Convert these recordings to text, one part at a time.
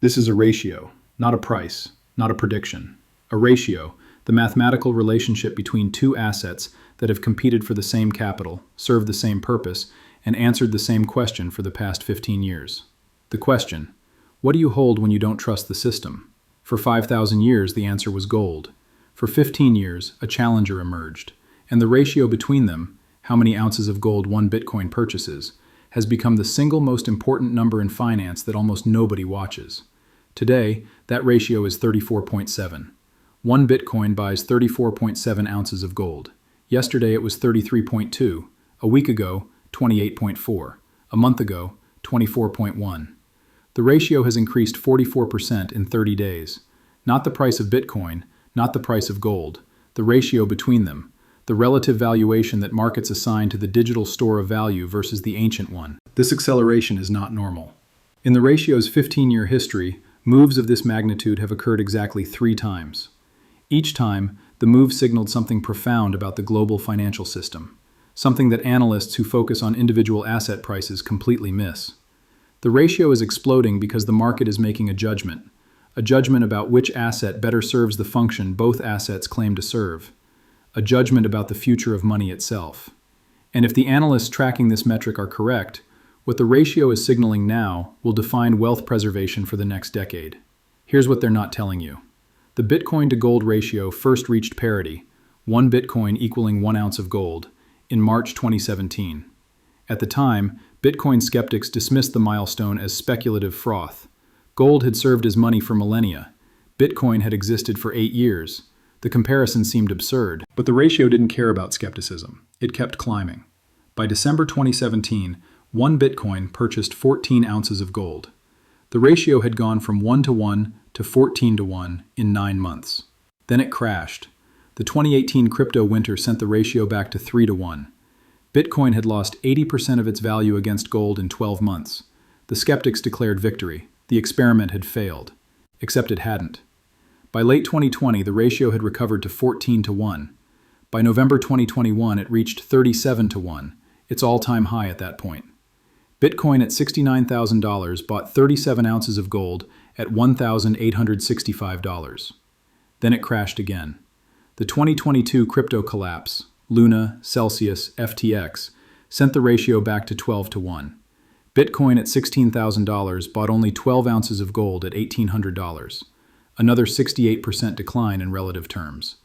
This is a ratio, not a price, not a prediction. A ratio, the mathematical relationship between two assets that have competed for the same capital, served the same purpose, and answered the same question for the past 15 years. The question: what do you hold when you don't trust the system? For 5,000 years, the answer was gold. For 15 years, a challenger emerged, and the ratio between them, how many ounces of gold one Bitcoin purchases, has become the single most important number in finance that almost nobody watches. Today, that ratio is 34.7. One Bitcoin buys 34.7 ounces of gold. Yesterday it was 33.2. A week ago, 28.4. A month ago, 24.1. The ratio has increased 44% in 30 days. Not the price of Bitcoin, not the price of gold, the ratio between them, the relative valuation that markets assign to the digital store of value versus the ancient one. This acceleration is not normal. In the ratio's 15-year history, moves of this magnitude have occurred exactly 3 times. Each time, the move signaled something profound about the global financial system, something that analysts who focus on individual asset prices completely miss. The ratio is exploding because the market is making a judgment about which asset better serves the function both assets claim to serve, a judgment about the future of money itself. And if the analysts tracking this metric are correct, what the ratio is signaling now will define wealth preservation for the next decade. Here's what they're not telling you. The Bitcoin to gold ratio first reached parity, 1 Bitcoin equaling 1 ounce of gold, in March 2017. At the time, Bitcoin skeptics dismissed the milestone as speculative froth. Gold had served as money for millennia. Bitcoin had existed for 8 years. The comparison seemed absurd, but the ratio didn't care about skepticism. It kept climbing. By December 2017, 1 Bitcoin purchased 14 ounces of gold. The ratio had gone from 1-to-1 to 14-to-1 in 9 months. Then it crashed. The 2018 crypto winter sent the ratio back to 3-to-1. Bitcoin had lost 80% of its value against gold in 12 months. The skeptics declared victory. The experiment had failed. Except it hadn't. By late 2020, the ratio had recovered to 14-to-1. By November 2021, it reached 37-to-1, its all-time high at that point. Bitcoin at $69,000 bought 37 ounces of gold at $1,865. Then it crashed again. The 2022 crypto collapse, Luna, Celsius, FTX, sent the ratio back to 12-to-1. Bitcoin at $16,000 bought only 12 ounces of gold at $1,800, another 68% decline in relative terms.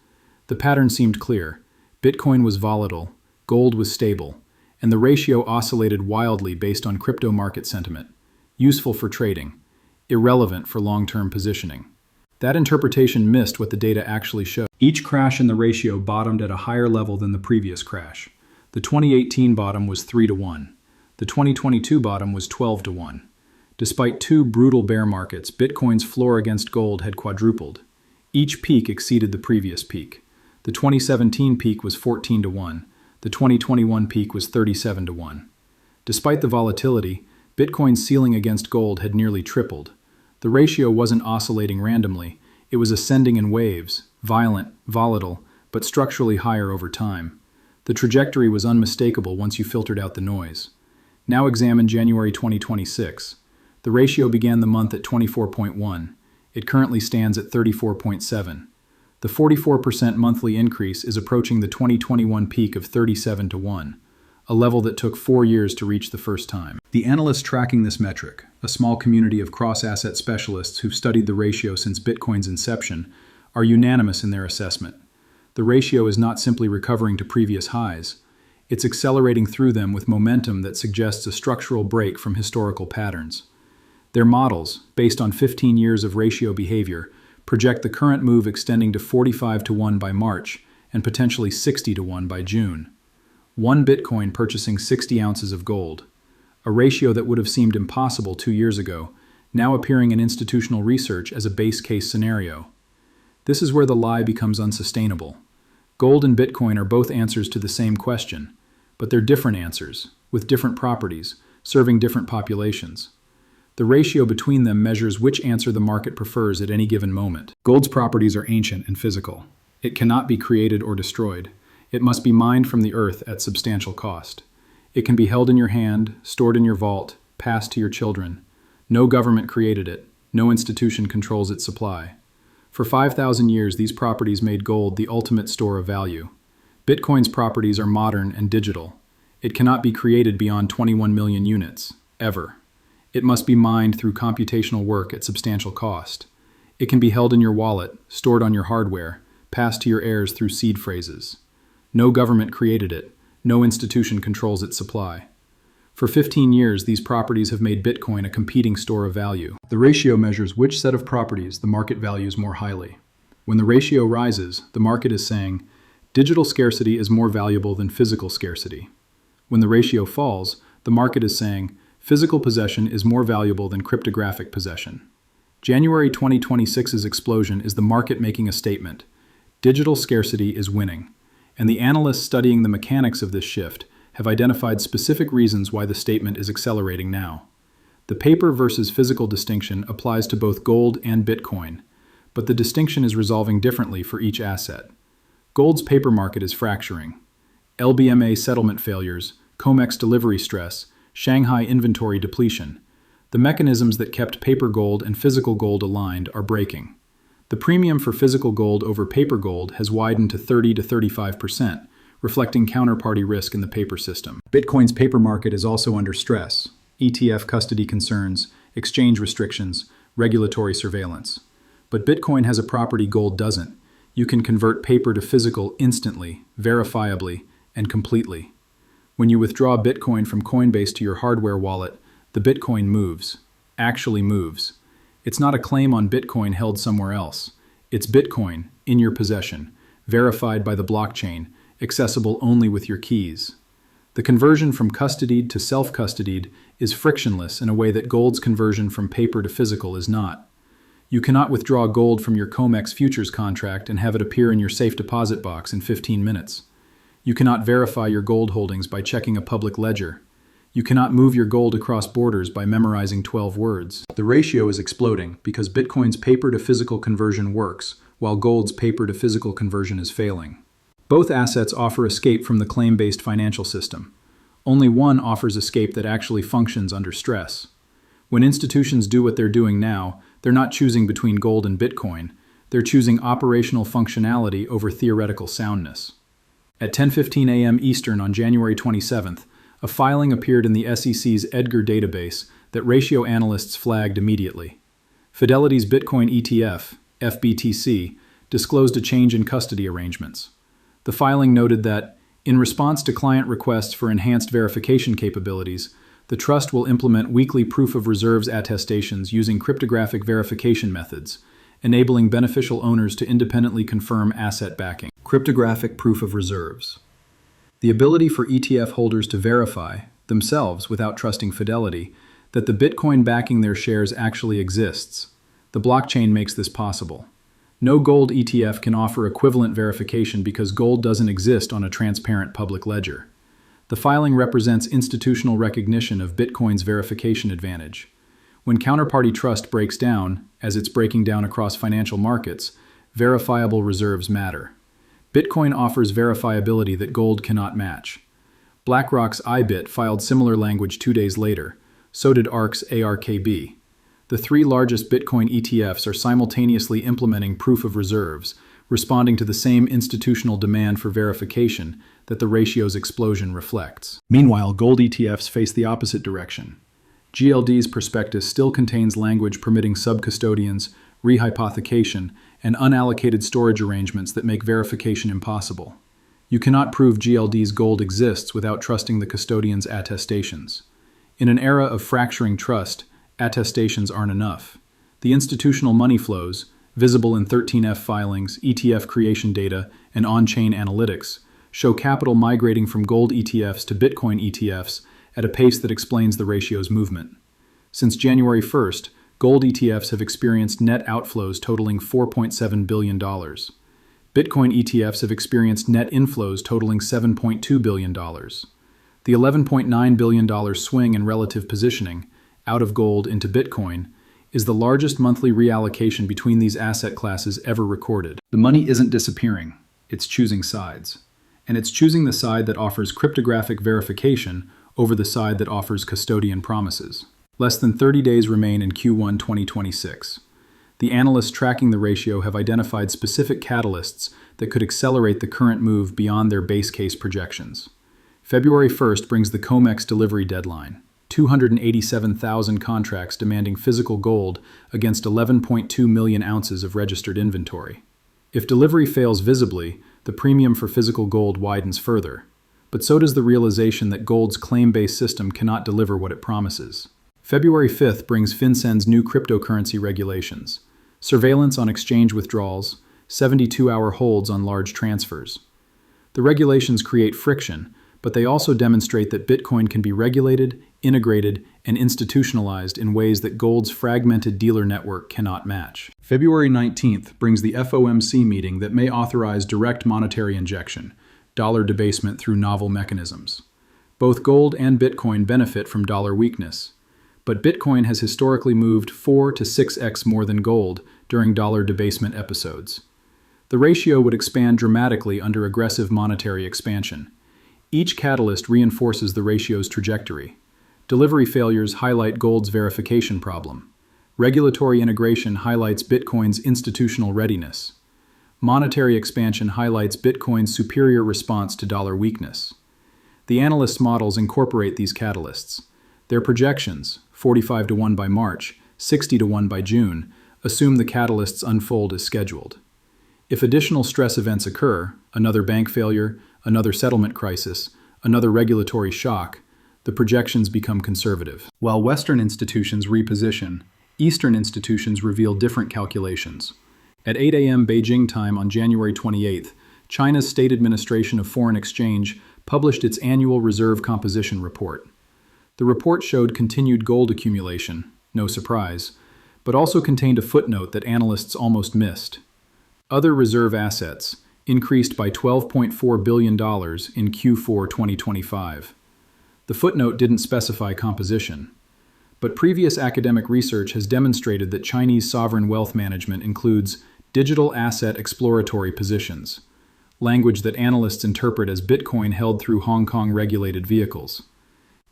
The pattern seemed clear. Bitcoin was volatile, gold was stable, and the ratio oscillated wildly based on crypto market sentiment, useful for trading, irrelevant for long-term positioning. That interpretation missed what the data actually showed. Each crash in the ratio bottomed at a higher level than the previous crash. The 2018 bottom was 3-to-1. The 2022 bottom was 12-to-1. Despite 2 brutal bear markets, Bitcoin's floor against gold had quadrupled. Each peak exceeded the previous peak. The 2017 peak was 14-to-1. The 2021 peak was 37-to-1. Despite the volatility, Bitcoin's ceiling against gold had nearly tripled. The ratio wasn't oscillating randomly. It was ascending in waves, violent, volatile, but structurally higher over time. The trajectory was unmistakable once you filtered out the noise. Now examine January 2026. The ratio began the month at 24.1. It currently stands at 34.7. The 44% monthly increase is approaching the 2021 peak of 37-to-1, a level that took 4 years to reach the first time. The analysts tracking this metric, a small community of cross-asset specialists who've studied the ratio since Bitcoin's inception, are unanimous in their assessment. The ratio is not simply recovering to previous highs. It's accelerating through them with momentum that suggests a structural break from historical patterns. Their models, based on 15 years of ratio behavior, project the current move extending to 45-to-1 by March and potentially 60-to-1 by June. 1 Bitcoin purchasing 60 ounces of gold, a ratio that would have seemed impossible 2 years ago, now appearing in institutional research as a base case scenario. This is where the lie becomes unsustainable. Gold and Bitcoin are both answers to the same question, but they're different answers, with different properties, serving different populations. The ratio between them measures which answer the market prefers at any given moment. Gold's properties are ancient and physical. It cannot be created or destroyed. It must be mined from the earth at substantial cost. It can be held in your hand, stored in your vault, passed to your children. No government created it. No institution controls its supply. For 5,000 years, these properties made gold the ultimate store of value. Bitcoin's properties are modern and digital. It cannot be created beyond 21 million units, ever. It must be mined through computational work at substantial cost. It can be held in your wallet, stored on your hardware, passed to your heirs through seed phrases. No government created it. No institution controls its supply. For 15 years, these properties have made Bitcoin a competing store of value. The ratio measures which set of properties the market values more highly. When the ratio rises, the market is saying, digital scarcity is more valuable than physical scarcity. When the ratio falls, the market is saying, physical possession is more valuable than cryptographic possession. January 2026's explosion is the market making a statement. Digital scarcity is winning. And the analysts studying the mechanics of this shift have identified specific reasons why the statement is accelerating now. The paper versus physical distinction applies to both gold and Bitcoin, but the distinction is resolving differently for each asset. Gold's paper market is fracturing. LBMA settlement failures, COMEX delivery stress, Shanghai inventory depletion. The mechanisms that kept paper gold and physical gold aligned are breaking. The premium for physical gold over paper gold has widened to 30 to 35%, reflecting counterparty risk in the paper system. Bitcoin's paper market is also under stress. ETF custody concerns, exchange restrictions, regulatory surveillance. But Bitcoin has a property gold doesn't. You can convert paper to physical instantly, verifiably, and completely. When you withdraw Bitcoin from Coinbase to your hardware wallet, the Bitcoin moves, actually moves. It's not a claim on Bitcoin held somewhere else. It's Bitcoin, in your possession, verified by the blockchain, accessible only with your keys. The conversion from custodied to self-custodied is frictionless in a way that gold's conversion from paper to physical is not. You cannot withdraw gold from your COMEX futures contract and have it appear in your safe deposit box in 15 minutes. You cannot verify your gold holdings by checking a public ledger. You cannot move your gold across borders by memorizing 12 words. The ratio is exploding because Bitcoin's paper to physical conversion works, while gold's paper to physical conversion is failing. Both assets offer escape from the claim-based financial system. Only one offers escape that actually functions under stress. When institutions do what they're doing now, they're not choosing between gold and Bitcoin. They're choosing operational functionality over theoretical soundness. At 10:15 a.m. Eastern on January 27th, a filing appeared in the SEC's Edgar database that ratio analysts flagged immediately. Fidelity's Bitcoin ETF, FBTC, disclosed a change in custody arrangements. The filing noted that, in response to client requests for enhanced verification capabilities, the trust will implement weekly proof of reserves attestations using cryptographic verification methods, enabling beneficial owners to independently confirm asset backing. Cryptographic proof of reserves. The ability for ETF holders to verify, themselves without trusting Fidelity, that the Bitcoin backing their shares actually exists. The blockchain makes this possible. No gold ETF can offer equivalent verification because gold doesn't exist on a transparent public ledger. The filing represents institutional recognition of Bitcoin's verification advantage. When counterparty trust breaks down, as it's breaking down across financial markets, verifiable reserves matter. Bitcoin offers verifiability that gold cannot match. BlackRock's IBIT filed similar language 2 days later. So did ARK's ARKB. The three largest Bitcoin ETFs are simultaneously implementing proof of reserves, responding to the same institutional demand for verification that the ratio's explosion reflects. Meanwhile, gold ETFs face the opposite direction. GLD's prospectus still contains language permitting sub-custodians, rehypothecation, and unallocated storage arrangements that make verification impossible. You cannot prove GLD's gold exists without trusting the custodian's attestations. In an era of fracturing trust, attestations aren't enough. The institutional money flows, visible in 13F filings, ETF creation data, and on-chain analytics, show capital migrating from gold ETFs to Bitcoin ETFs at a pace that explains the ratio's movement. Since January 1st, gold ETFs have experienced net outflows totaling $4.7 billion. Bitcoin ETFs have experienced net inflows totaling $7.2 billion. The $11.9 billion swing in relative positioning, out of gold into Bitcoin, is the largest monthly reallocation between these asset classes ever recorded. The money isn't disappearing, it's choosing sides. And it's choosing the side that offers cryptographic verification over the side that offers custodian promises. Less than 30 days remain in Q1 2026. The analysts tracking the ratio have identified specific catalysts that could accelerate the current move beyond their base case projections. February 1st brings the COMEX delivery deadline, 287,000 contracts demanding physical gold against 11.2 million ounces of registered inventory. If delivery fails visibly, the premium for physical gold widens further, but so does the realization that gold's claim-based system cannot deliver what it promises. February 5th brings FinCEN's new cryptocurrency regulations, surveillance on exchange withdrawals, 72-hour holds on large transfers. The regulations create friction, but they also demonstrate that Bitcoin can be regulated, integrated, and institutionalized in ways that gold's fragmented dealer network cannot match. February 19th brings the FOMC meeting that may authorize direct monetary injection, dollar debasement through novel mechanisms. Both gold and Bitcoin benefit from dollar weakness, but Bitcoin has historically moved 4 to 6x more than gold during dollar debasement episodes. The ratio would expand dramatically under aggressive monetary expansion. Each catalyst reinforces the ratio's trajectory. Delivery failures highlight gold's verification problem. Regulatory integration highlights Bitcoin's institutional readiness. Monetary expansion highlights Bitcoin's superior response to dollar weakness. The analysts' models incorporate these catalysts. Their projections, 45 to 1 by March, 60 to 1 by June, assume the catalysts unfold as scheduled. If additional stress events occur, another bank failure, another settlement crisis, another regulatory shock, the projections become conservative. While Western institutions reposition, Eastern institutions reveal different calculations. At 8 a.m. Beijing time on January 28th, China's State Administration of Foreign Exchange published its annual reserve composition report. The report showed continued gold accumulation, no surprise, but also contained a footnote that analysts almost missed. Other reserve assets increased by $12.4 billion in Q4 2025. The footnote didn't specify composition, but previous academic research has demonstrated that Chinese sovereign wealth management includes digital asset exploratory positions, language that analysts interpret as Bitcoin held through Hong Kong regulated vehicles.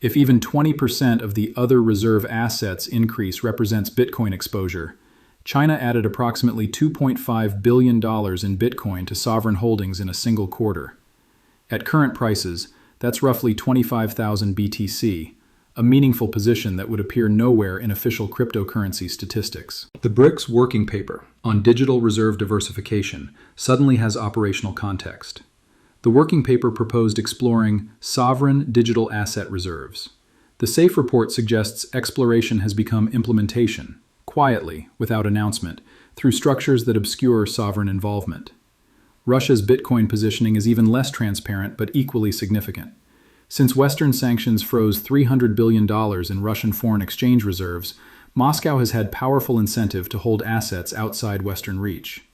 If even 20% of the other reserve assets increase represents Bitcoin exposure, China added approximately $2.5 billion in Bitcoin to sovereign holdings in a single quarter. At current prices, that's roughly 25,000 BTC, a meaningful position that would appear nowhere in official cryptocurrency statistics. The BRICS working paper on digital reserve diversification suddenly has operational context. The working paper proposed exploring sovereign digital asset reserves. The SAFE report suggests exploration has become implementation, quietly, without announcement, through structures that obscure sovereign involvement. Russia's Bitcoin positioning is even less transparent but equally significant. Since Western sanctions froze $300 billion in Russian foreign exchange reserves, Moscow has had powerful incentive to hold assets outside Western reach.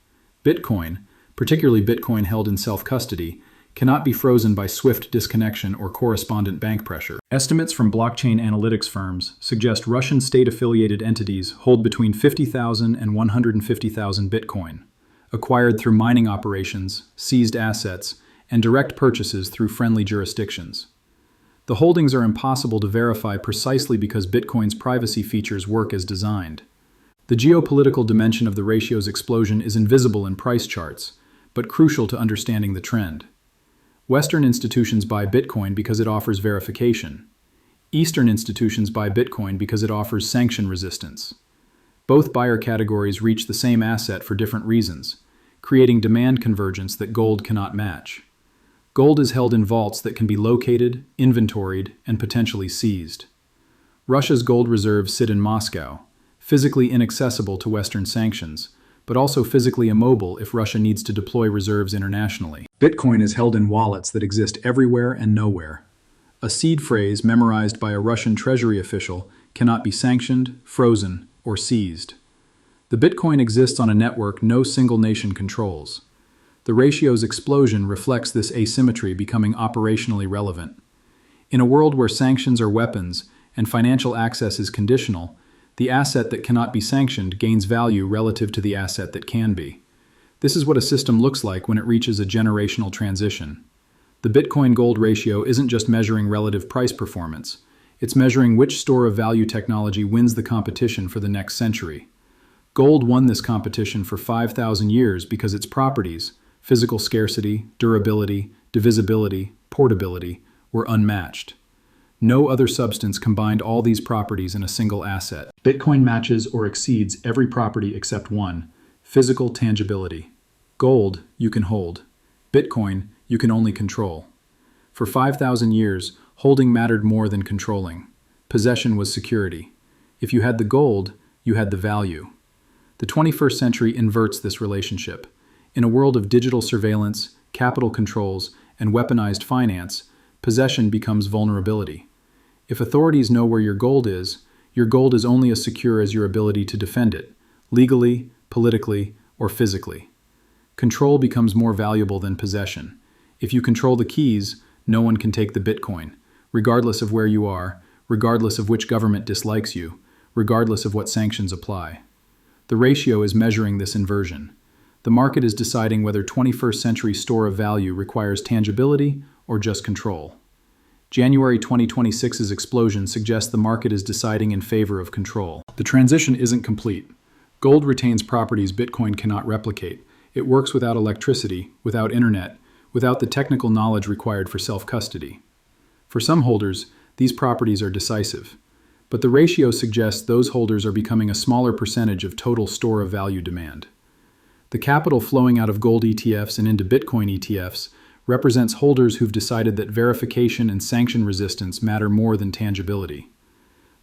Bitcoin, particularly Bitcoin held in self-custody, cannot be frozen by swift disconnection or correspondent bank pressure. Estimates from blockchain analytics firms suggest Russian state-affiliated entities hold between 50,000 and 150,000 Bitcoin, acquired through mining operations, seized assets, and direct purchases through friendly jurisdictions. The holdings are impossible to verify precisely because Bitcoin's privacy features work as designed. The geopolitical dimension of the ratio's explosion is invisible in price charts, but crucial to understanding the trend. Western institutions buy Bitcoin because it offers verification. Eastern institutions buy Bitcoin because it offers sanction resistance. Both buyer categories reach the same asset for different reasons, creating demand convergence that gold cannot match. Gold is held in vaults that can be located, inventoried, and potentially seized. Russia's gold reserves sit in Moscow, physically inaccessible to Western sanctions, but also physically immobile if Russia needs to deploy reserves internationally. Bitcoin is held in wallets that exist everywhere and nowhere. A seed phrase memorized by a Russian treasury official cannot be sanctioned, frozen, or seized. The Bitcoin exists on a network no single nation controls. The ratio's explosion reflects this asymmetry becoming operationally relevant. In a world where sanctions are weapons and financial access is conditional, the asset that cannot be sanctioned gains value relative to the asset that can be. This is what a system looks like when it reaches a generational transition. The Bitcoin-gold ratio isn't just measuring relative price performance. It's measuring which store of value technology wins the competition for the next century. Gold won this competition for 5,000 years because its properties, physical scarcity, durability, divisibility, portability, were unmatched. No other substance combined all these properties in a single asset. Bitcoin matches or exceeds every property except one: physical tangibility. Gold, you can hold. Bitcoin, you can only control. For 5,000 years, holding mattered more than controlling. Possession was security. If you had the gold, you had the value. The 21st century inverts this relationship. In a world of digital surveillance, capital controls, and weaponized finance, possession becomes vulnerability. If authorities know where your gold is only as secure as your ability to defend it, legally, politically, or physically. Control becomes more valuable than possession. If you control the keys, no one can take the Bitcoin, regardless of where you are, regardless of which government dislikes you, regardless of what sanctions apply. The ratio is measuring this inversion. The market is deciding whether 21st century store of value requires tangibility or just control. January 2026's explosion suggests the market is deciding in favor of control. The transition isn't complete. Gold retains properties Bitcoin cannot replicate. It works without electricity, without internet, without the technical knowledge required for self-custody. For some holders, these properties are decisive. But the ratio suggests those holders are becoming a smaller percentage of total store of value demand. The capital flowing out of gold ETFs and into Bitcoin ETFs represents holders who've decided that verification and sanction resistance matter more than tangibility.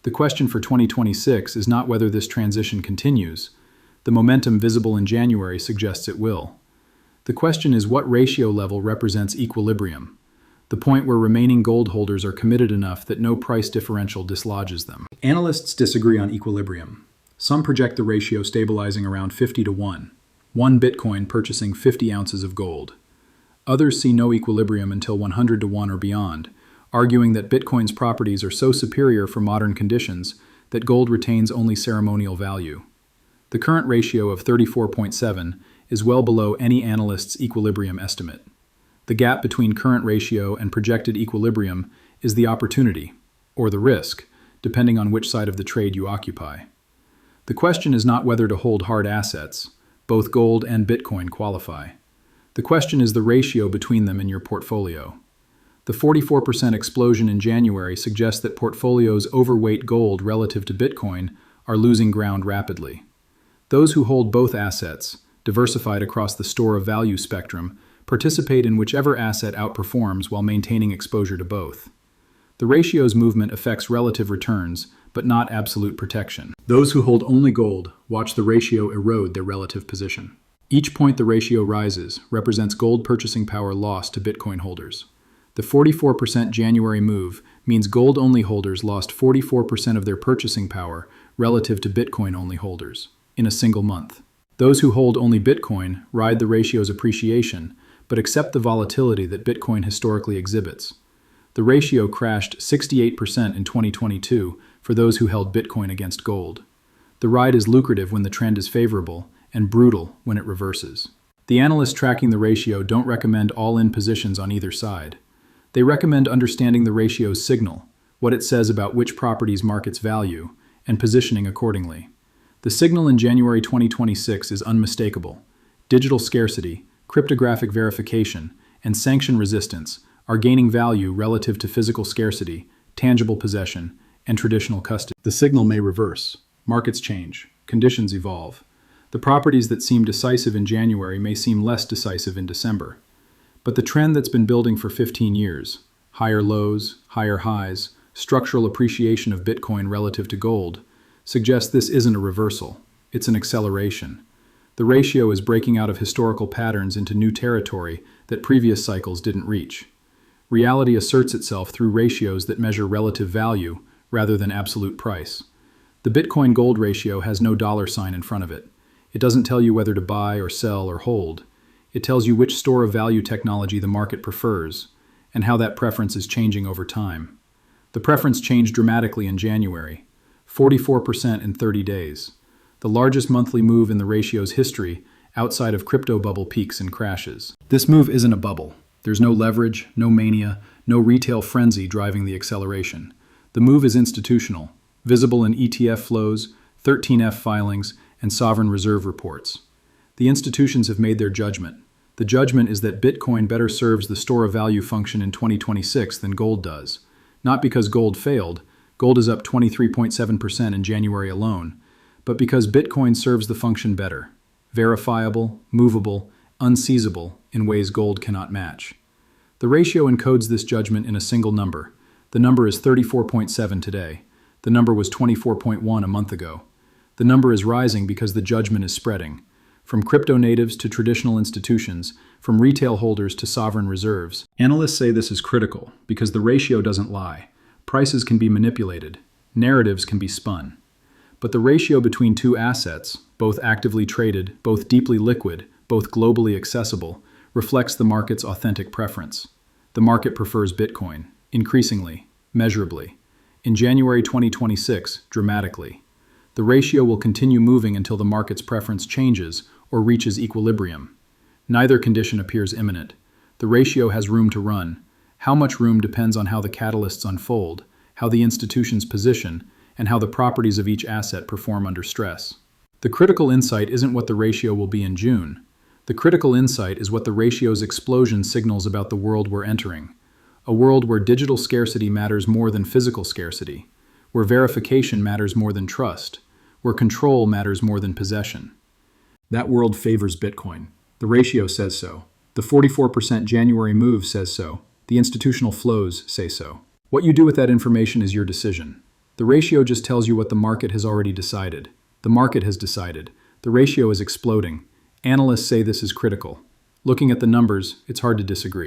The question for 2026 is not whether this transition continues. The momentum visible in January suggests it will. The question is what ratio level represents equilibrium, the point where remaining gold holders are committed enough that no price differential dislodges them. Analysts disagree on equilibrium. Some project the ratio stabilizing around 50 to 1, one Bitcoin purchasing 50 ounces of gold. Others see no equilibrium until 100 to 1 or beyond, arguing that Bitcoin's properties are so superior for modern conditions that gold retains only ceremonial value. The current ratio of 34.7 is well below any analyst's equilibrium estimate. The gap between current ratio and projected equilibrium is the opportunity, or the risk, depending on which side of the trade you occupy. The question is not whether to hold hard assets. Both gold and Bitcoin qualify. The question is the ratio between them in your portfolio. The 44% explosion in January suggests that portfolios overweight gold relative to Bitcoin are losing ground rapidly. Those who hold both assets, diversified across the store of value spectrum, participate in whichever asset outperforms while maintaining exposure to both. The ratio's movement affects relative returns, but not absolute protection. Those who hold only gold watch the ratio erode their relative position. Each point the ratio rises represents gold purchasing power lost to Bitcoin holders. The 44% January move means gold-only holders lost 44% of their purchasing power relative to Bitcoin-only holders in a single month. Those who hold only Bitcoin ride the ratio's appreciation, but accept the volatility that Bitcoin historically exhibits. The ratio crashed 68% in 2022 for those who held Bitcoin against gold. The ride is lucrative when the trend is favorable, and brutal when it reverses. The analysts tracking the ratio don't recommend all-in positions on either side. They recommend understanding the ratio's signal, what it says about which properties markets value, and positioning accordingly. The signal in January 2026 is unmistakable. Digital scarcity, cryptographic verification, and sanction resistance are gaining value relative to physical scarcity, tangible possession, and traditional custody. The signal may reverse. Markets change. Conditions evolve. The properties that seem decisive in January may seem less decisive in December. But the trend that's been building for 15 years, higher lows, higher highs, structural appreciation of Bitcoin relative to gold, suggests this isn't a reversal, it's an acceleration. The ratio is breaking out of historical patterns into new territory that previous cycles didn't reach. Reality asserts itself through ratios that measure relative value rather than absolute price. The Bitcoin-gold ratio has no dollar sign in front of it. It doesn't tell you whether to buy or sell or hold. It tells you which store of value technology the market prefers, and how that preference is changing over time. The preference changed dramatically in January, 44% in 30 days, the largest monthly move in the ratio's history outside of crypto bubble peaks and crashes. This move isn't a bubble. There's no leverage, no mania, no retail frenzy driving the acceleration. The move is institutional, visible in ETF flows, 13F filings, and sovereign reserve reports. The institutions have made their judgment. The judgment is that Bitcoin better serves the store of value function in 2026 than gold does. Not because gold failed, gold is up 23.7% in January alone, but because Bitcoin serves the function better, verifiable, movable, unseizable in ways gold cannot match. The ratio encodes this judgment in a single number. The number is 34.7 today. The number was 24.1 a month ago. The number is rising because the judgment is spreading. From crypto natives to traditional institutions, from retail holders to sovereign reserves. Analysts say this is critical because the ratio doesn't lie. Prices can be manipulated. Narratives can be spun. But the ratio between two assets, both actively traded, both deeply liquid, both globally accessible, reflects the market's authentic preference. The market prefers Bitcoin, increasingly, measurably. In January 2026, dramatically. The ratio will continue moving until the market's preference changes or reaches equilibrium. Neither condition appears imminent. The ratio has room to run. How much room depends on how the catalysts unfold, how the institutions position, and how the properties of each asset perform under stress. The critical insight isn't what the ratio will be in June. The critical insight is what the ratio's explosion signals about the world we're entering. A world where digital scarcity matters more than physical scarcity, where verification matters more than trust, where control matters more than possession. That world favors Bitcoin. The ratio says so. The 44% January move says so. The institutional flows say so. What you do with that information is your decision. The ratio just tells you what the market has already decided. The market has decided. The ratio is exploding. Analysts say this is critical. Looking at the numbers, it's hard to disagree.